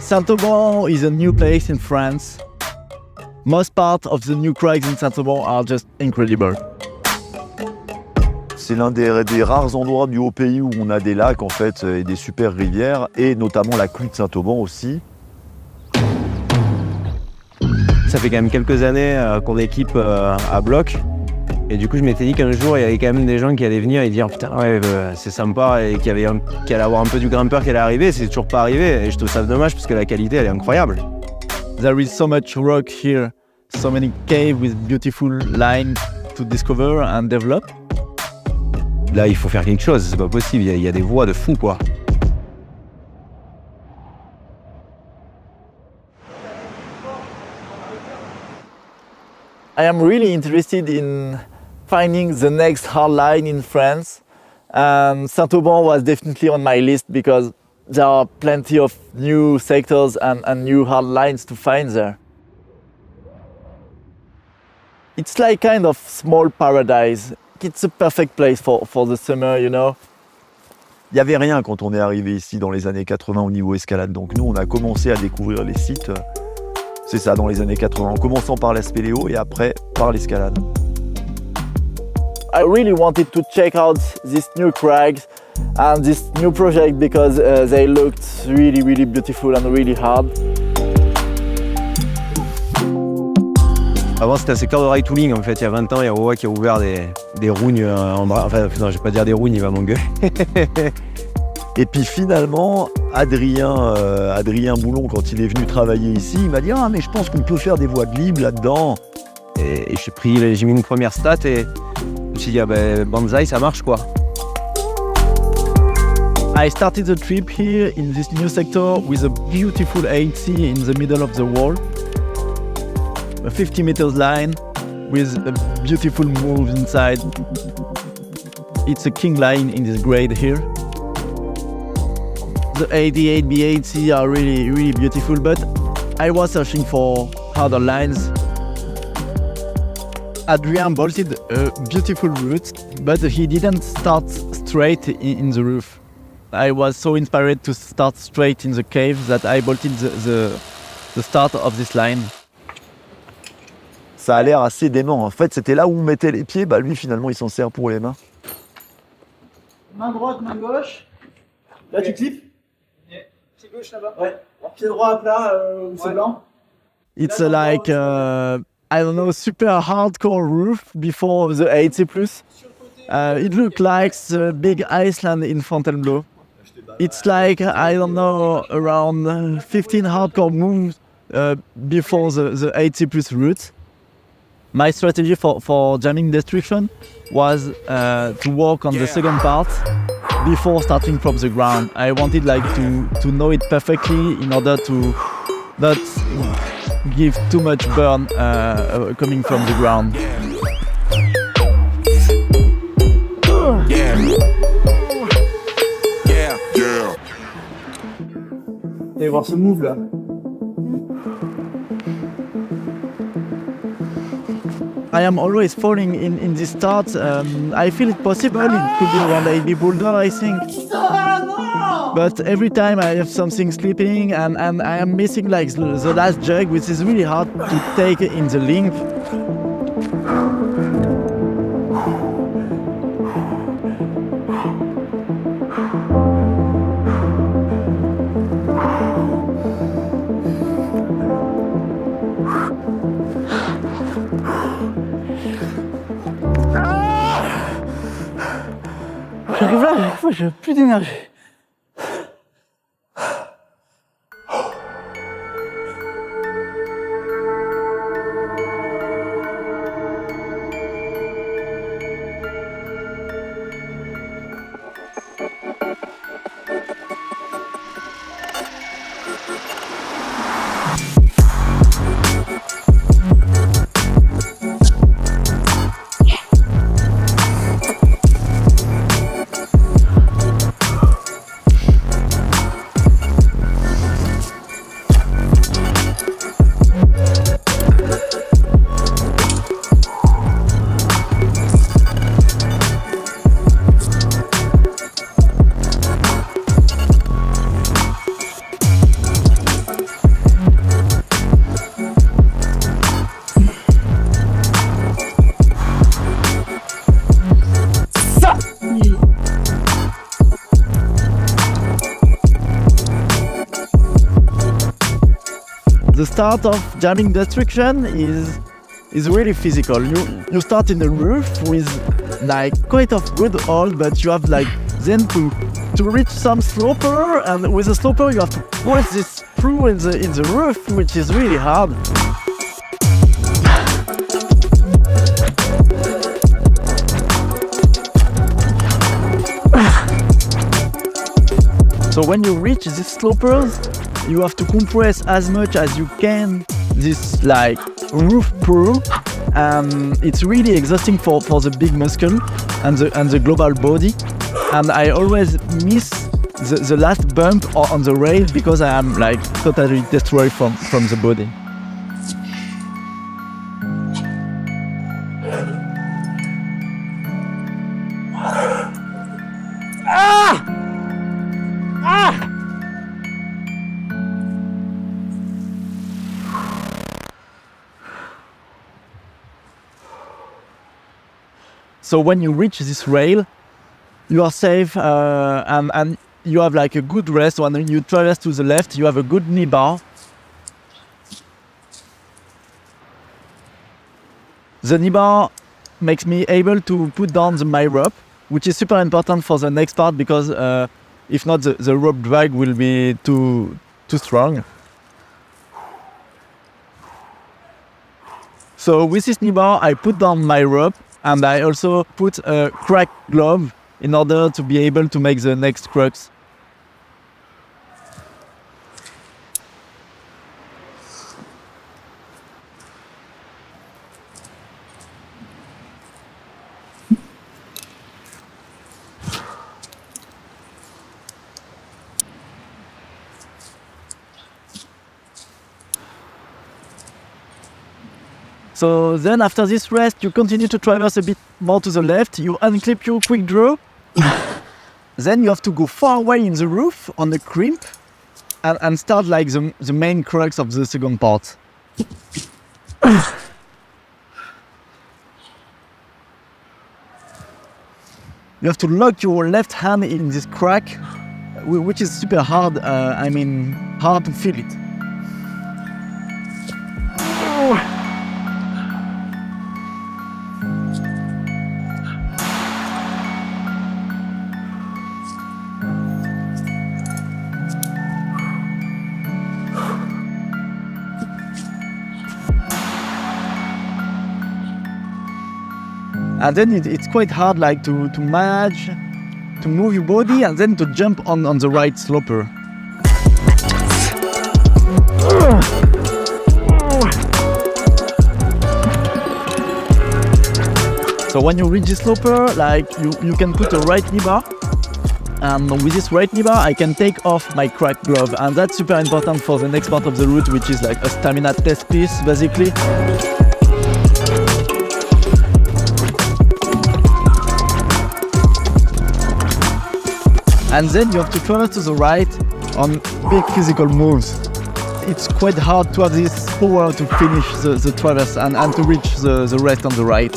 Saint-Auban is a new place in France. Most parts of the new crags in Saint-Auban are just incredible. C'est l'un des rares endroits du haut pays où on a des lacs en fait et des super rivières, et notamment la clue de Saint-Auban aussi. Ça fait quand même quelques années qu'on équipe à bloc. Et du coup, je m'étais dit qu'un jour, il y avait quand même des gens qui allaient venir et dire putain, ouais, c'est sympa, et qu'il allait avoir un peu du grimpeur qui allait arriver. C'est toujours pas arrivé. Et je trouve ça dommage parce que la qualité, elle est incroyable. There is so much rock here, so many caves with beautiful lines to discover and develop. Là, il faut faire quelque chose, c'est pas possible. Il y a des voies de fou, quoi. I am really interested in finding the next hard line in France, and Saint-Auban was definitely on my list because there are plenty of new sectors and new hard lines to find there. It's like kind of small paradise. It's a perfect place for the summer, you know. Il n'y avait rien quand on est arrivé ici dans les années 80 au niveau escalade, donc nous on a commencé à découvrir les sites, c'est ça, dans les années 80, en commençant par la spéléo et après par l'escalade. I really wanted to check out these new crags and this new project because they looked really, really beautiful and really hard. Avant, c'était un secteur de rail tooling, en fait. Il y a 20 ans, il y a Wawa qui a ouvert des rougnes en bras. Enfin, non, je vais pas dire des rougnes, il va m'engueuler. Et puis finalement, Adrien Boulon, quand il est venu travailler ici, il m'a dit « Ah, mais je pense qu'on peut faire des voies de libre là-dedans ». Et j'ai mis une première stat et je me suis dit, ah ben, Banzai, ça marche, quoi. I started the trip here in this new sector with a beautiful 80 in the middle of the wall. A 50 meters line with a beautiful move inside. It's a king line in this grade here. The 88 B80 are really, really beautiful, but I was searching for harder lines. Adrien bolted a beautiful route, but he didn't start straight in the roof. I was so inspired to start straight in the cave that I bolted the start of this line. Ça a l'air assez dément. En fait, c'était là où on mettait les pieds. Bah lui, finalement, il s'en sert pour les mains. Main droite, main gauche. Là, tu clips. Pied gauche là-bas. Ouais. Pied droit à plat, où c'est blanc. It's like, I don't know, super hardcore roof before the 80+. It looked like the big Iceland in Fontainebleau. It's like, I don't know, around 15 hardcore moves before the 80+ route. My strategy for jamming destruction was to work on the second part before starting from the ground. I wanted like to know it perfectly in order to not give too much burn coming from the ground. Vous allez voir ce move là. I am always falling in this start. I feel it possible. It could be around 80 boulder, I think. But every time I have something slipping and I am missing like the last jug, which is really hard to take in the link. J'arrive là, à chaque fois, j'ai plus d'énergie. the start of jamming destruction is really physical. You start in the roof with like quite a good hold, but you have like then to reach some sloper, and with the sloper you have to push this through in the roof, which is really hard. So when you reach these slopers, you have to compress as much as you can this like roof pull. It's really exhausting for the big muscle and the global body. And I always miss the last bump on the rail because I am like totally destroyed from the body. So when you reach this rail, you are safe and you have like a good rest. When you traverse to the left, you have a good knee bar. The knee bar makes me able to put down my rope, which is super important for the next part because if not, the rope drag will be too strong. So with this knee bar, I put down my rope. And I also put a crack glove in order to be able to make the next crux. So then after this rest, you continue to traverse a bit more to the left, you unclip your quick draw. Then you have to go far away in the roof on the crimp and start like the main crux of the second part. You have to lock your left hand in this crack, which is super hard, hard to feel it. And then it's quite hard like to manage to move your body and then to jump on the right sloper. So when you reach this sloper, like you can put a right knee bar, and with this right knee bar I can take off my crack glove, and that's super important for the next part of the route, which is like a stamina test piece basically. And then you have to traverse to the right on big physical moves. It's quite hard to have this power to finish the traverse and to reach the rest on the right.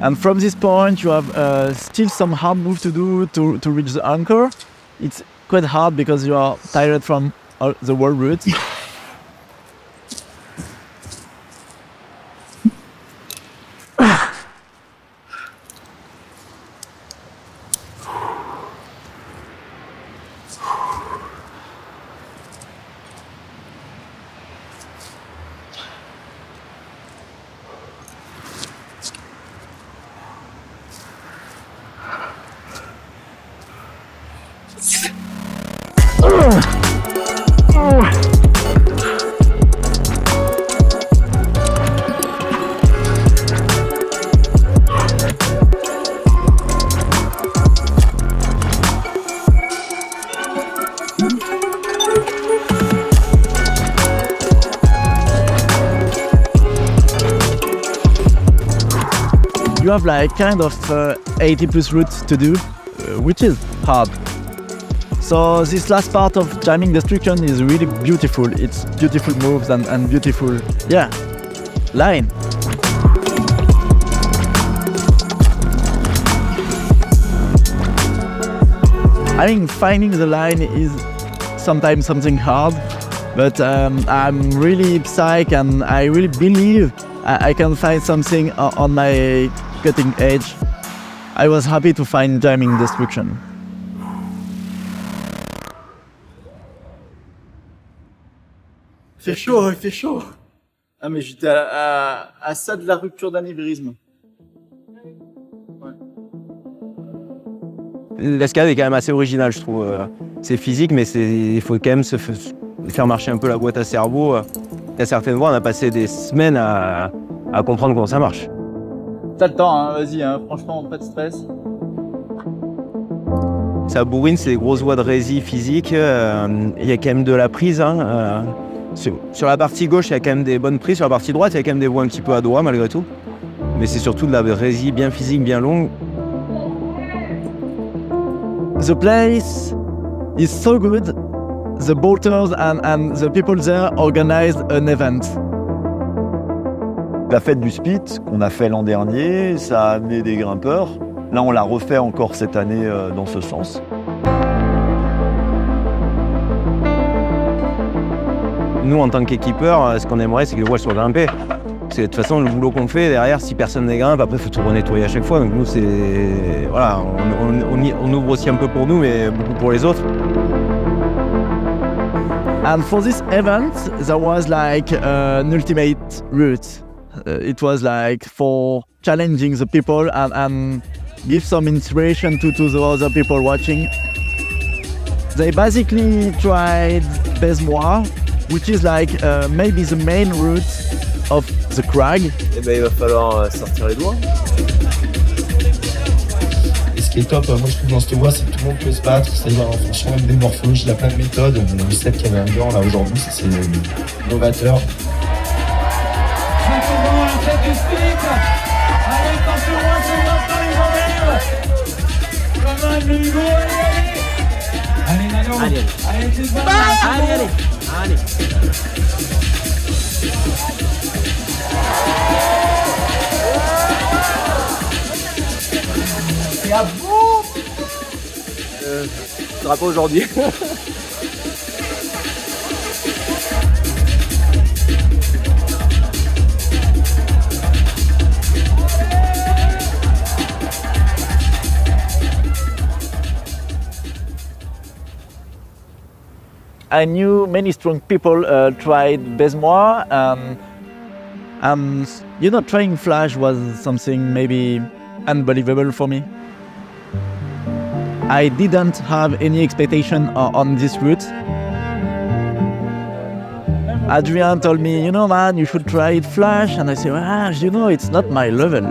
And from this point you have still some hard move to do to reach the anchor. It's quite hard because you are tired from the whole route. you have like kind of 80 plus routes to do, which is hard. So this last part of jamming destruction is really beautiful. It's beautiful moves and beautiful, yeah, line. I think finding the line is sometimes something hard, but I'm really psyched and I really believe I can find something on my cutting edge. I was happy to find jamming destruction. Il fait chaud. Ah mais j'étais à ça de la rupture d'anévrisme. L'escalade est quand même assez originale, je trouve. C'est physique, mais il faut quand même faire marcher un peu la boîte à cerveau. Il y a certaines voies, on a passé des semaines à comprendre comment ça marche. T'as le temps, hein, vas-y, hein, franchement, pas de stress. Ça bourrine, c'est des grosses voies de rési physique. Il y a quand même de la prise. Hein, sur la partie gauche, il y a quand même des bonnes prises. Sur la partie droite, il y a quand même des voies un petit peu à droite, malgré tout. Mais c'est surtout de la rési bien physique, bien longue. The place is so good. The bolters and the people there organized an event. La fête du Spit qu'on a fait l'an dernier, ça a amené des grimpeurs. Là, on l'a refait encore cette année dans ce sens. Nous, en tant qu'équipeurs, ce qu'on aimerait, c'est que les voiles soient grimpées. Parce que de toute façon, le boulot qu'on fait derrière, si personne ne les grimpe, après, il faut tout renettoyer à chaque fois. Donc nous, c'est... Voilà, on ouvre aussi un peu pour nous, mais beaucoup pour les autres. And for this event, there was like an ultimate route. It was like for challenging the people and give some inspiration to the other people watching. They basically tried Baise Moi, which is like maybe the main route of the crag. Eh ben, il va falloir sortir les doigts. Et ce qui est top, moi je trouve dans cette voie, c'est que tout le monde peut se battre, c'est-à-dire en fonction même des morphologies, il y a plein de méthodes. On sait qu'il y avait un gant là aujourd'hui, c'est novateur. Saint-Auban à la tête du Spit. Allez, attention, c'est pas mal le niveau, allez, Nano. Allez, c'est pas mal. Allez. Et à bout Ce sera pas aujourd'hui. I knew many strong people tried Baise Moi, trying Flash was something maybe unbelievable for me. I didn't have any expectation on this route. Adrian told me, man, you should try it Flash, and I said, it's not my level.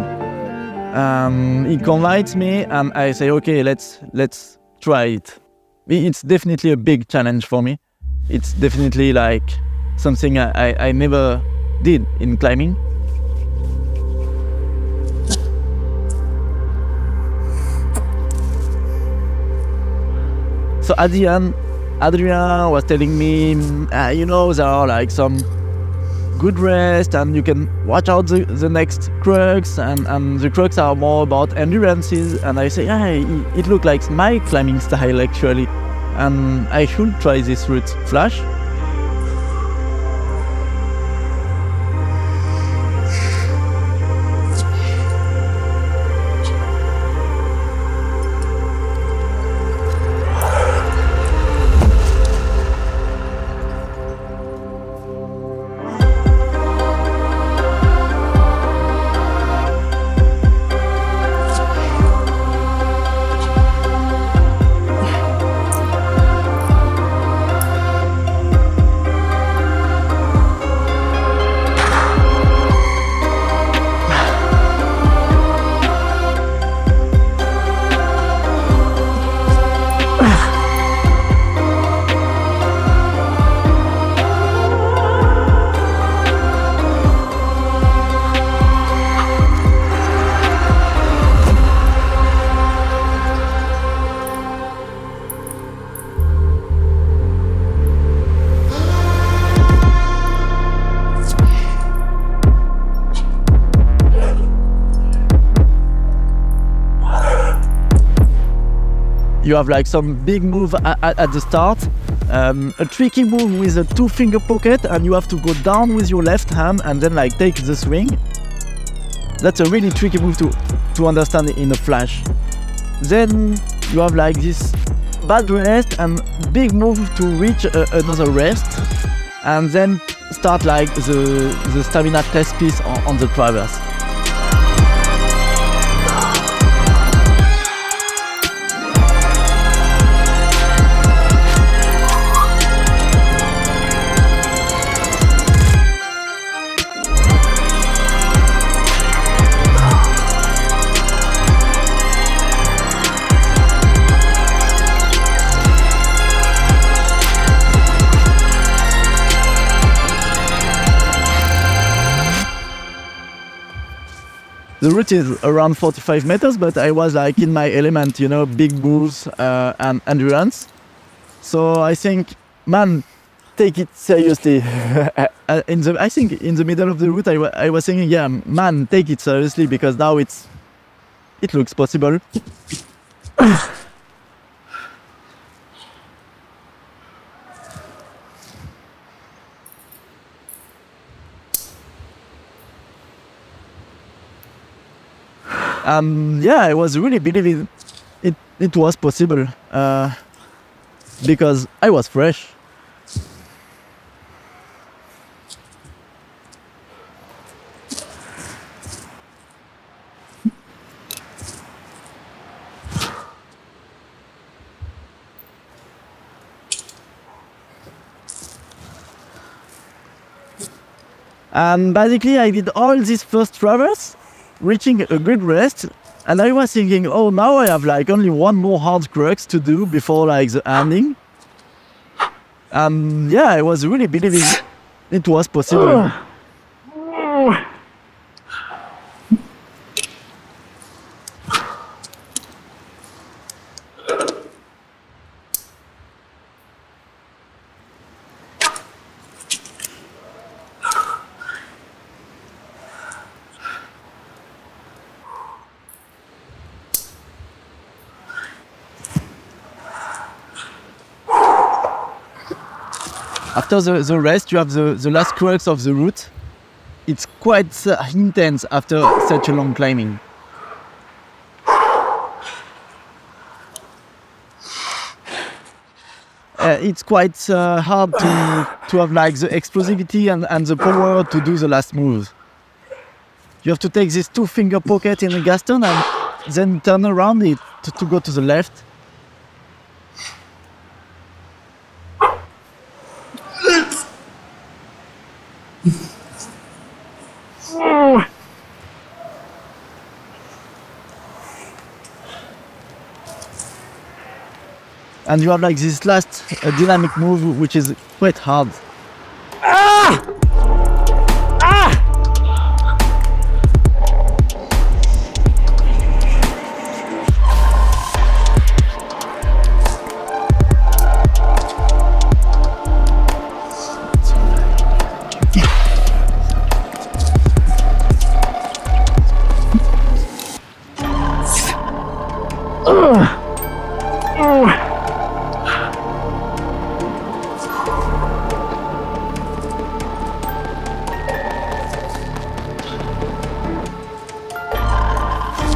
He convinced me, and I say, okay, let's try it. It's definitely a big challenge for me. It's definitely like something I never did in climbing. So at the end, Adrian was telling me, there are like some good rest and you can watch out the next crux and the crux are more about endurances. And I say, it looked like my climbing style actually. And I should try this route Flash. you have like some big move at the start, a tricky move with a 2-finger pocket, and you have to go down with your left hand and then like take the swing. That's a really tricky move to understand in a flash. Then you have like this bad rest and big move to reach another rest, and then start like the stamina test piece on the traverse. The route is around 45 meters, but I was like in my element, you know, big moves and endurance. So I think, man, take it seriously. I think in the middle of the route, I was thinking, yeah, man, take it seriously, because now it looks possible. Yeah, I was really believing it was possible because I was fresh. And basically I did all this first traverse, reaching a good rest, and I was thinking, oh, now I have like only one more hard crux to do before like the ending. Yeah, I was really believing it was possible. After the rest, you have the last crux of the route. It's quite intense after such a long climbing. It's quite hard to have like the explosivity and the power to do the last move. You have to take this 2-finger pocket in the Gaston and then turn around it to go to the left. And you have like this last dynamic move, which is quite hard.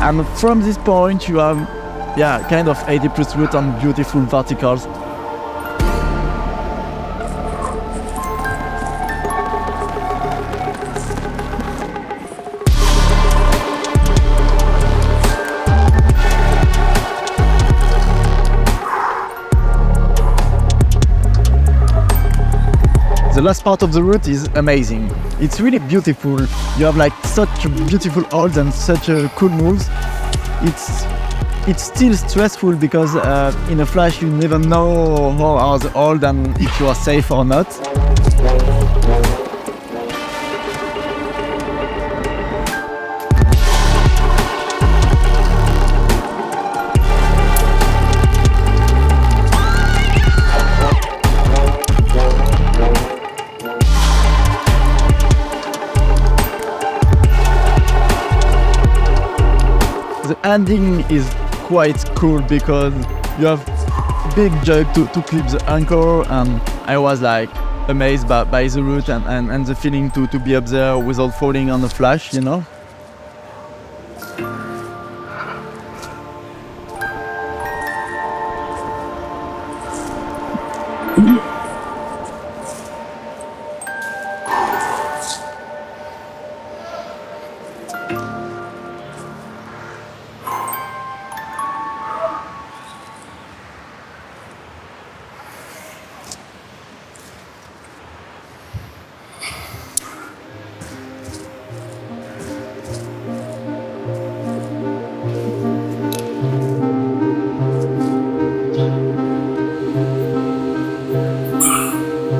And from this point you have, yeah, kind of 80+ route on beautiful verticals. The last part of the route is amazing. It's really beautiful. You have like such beautiful holds and such cool moves. It's still stressful because in a flash you never know how are the hold and if you are safe or not. The ending is quite cool because you have big jug to clip the anchor, and I was like amazed by the route and the feeling to be up there without falling on the flash, you know.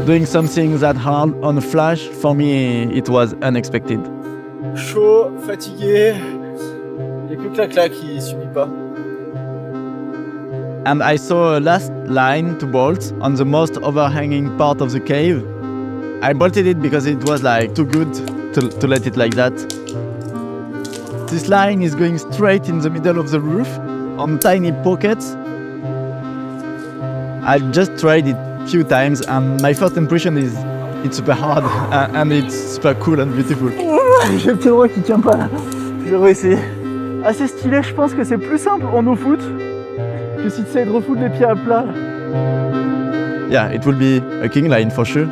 Doing something that hard on a flash, for me, it was unexpected. Chaud, fatigué, il n'y a que Clac-Clac qui subit pas. And I saw a last line to bolt on the most overhanging part of the cave. I bolted it because it was like too good to let it like that. This line is going straight in the middle of the roof on tiny pockets. I just tried it few times and my first impression is it's super hard and it's super cool and beautiful. J'ai le pied droit qui tient pas là. Je vais essayer. Assez stylé, je pense que c'est plus simple en eau foot que si tu essaies de refoutre les pieds à plat. Yeah, it will be a king line for sure.